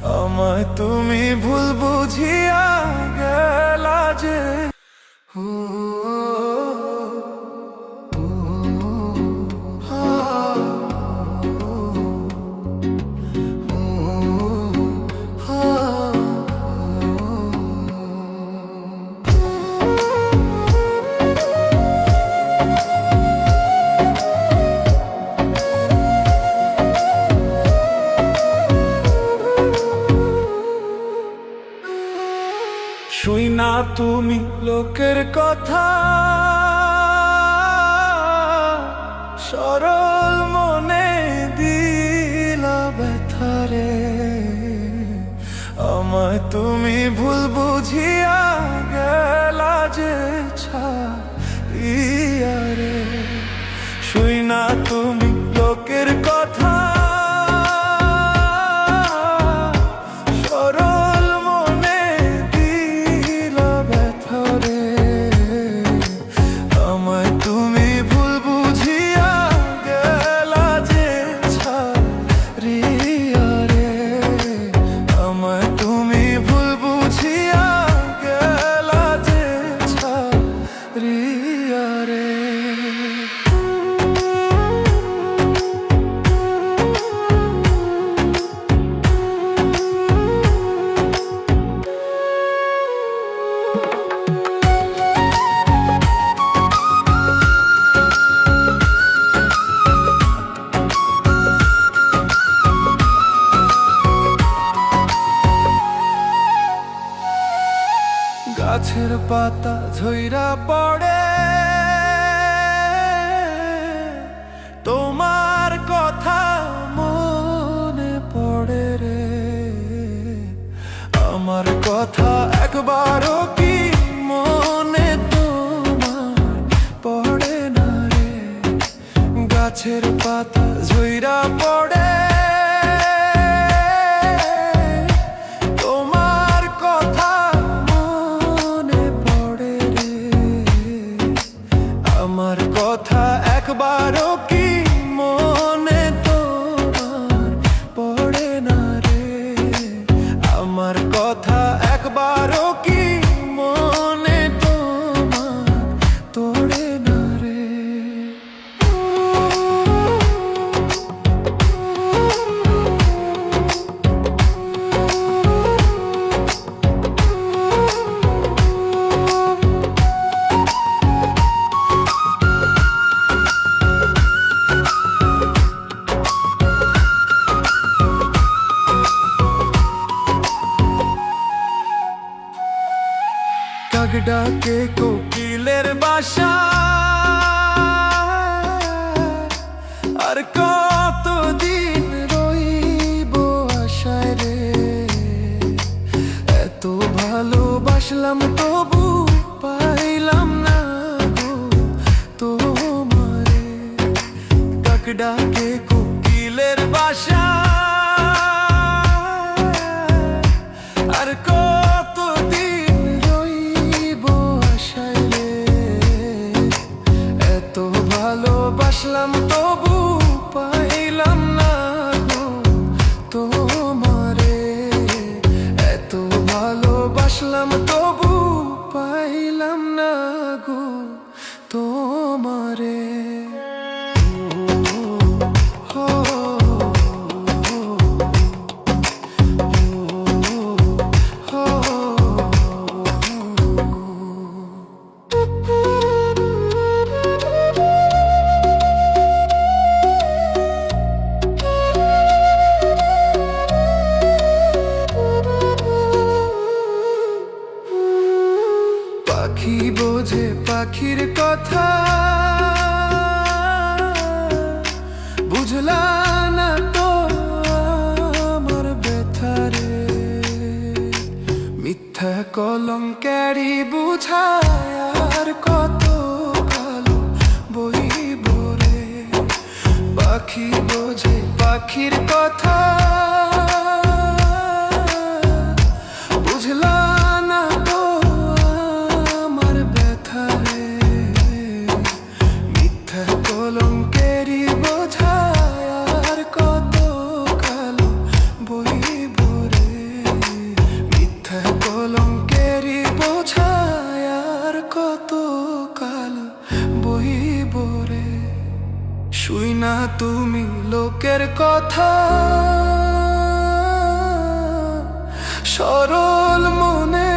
আমায় তুমি ভুল বুঝিয়া গেলা যে। শুই না তুমি লোকের কথা, সরল মনে দিলা ব্যথারে। আমায় তুমি ভুল বুঝিয়া গেলা যে ছাড়িয়া রে। শুই না তুমি লোকের কথা, গাছের পাতা ঝইরা পড়ে তোমার কথা মনে পড়ে রে। আমার কথা একবারও কি মনে তোমার পড়ে না রে। গাছের পাতা ঝইরা পড়ে একবারও কি মনে তোমার পড়ে না রে। আমার কথা একবারও কি মনে তোমার পড়ে না রে। কাক ডাকে কোকিলের বাসা, আর কতদিন রইব আশায় রে। এত ভালোবাসলাম তবু পাইলাম না গো তোমারে। কাক ডাকে কোকিলের বাসা, আর কতদিন রইব আশায় রে। এত ভালোবাসলাম তবু পাইলাম না গো তোমারে। এত ভালোবাসলাম তবু পাইলাম না গো তোমারে। পাখি বোঝে পাখির কথা, বুঝলা না তো আমার ব্যথারে। মিথ্যা কলঙ্কেরই বুঝায় আর কত কালো বইব রে। পাখি বোঝে পাখির কথা, বুঝলা না তো আমার ব্যথারে। মিথ্যা কলঙ্কেরই বোঝায় আর কত কালো বইব রে। না তুমি লোকের কথা, সরল মনে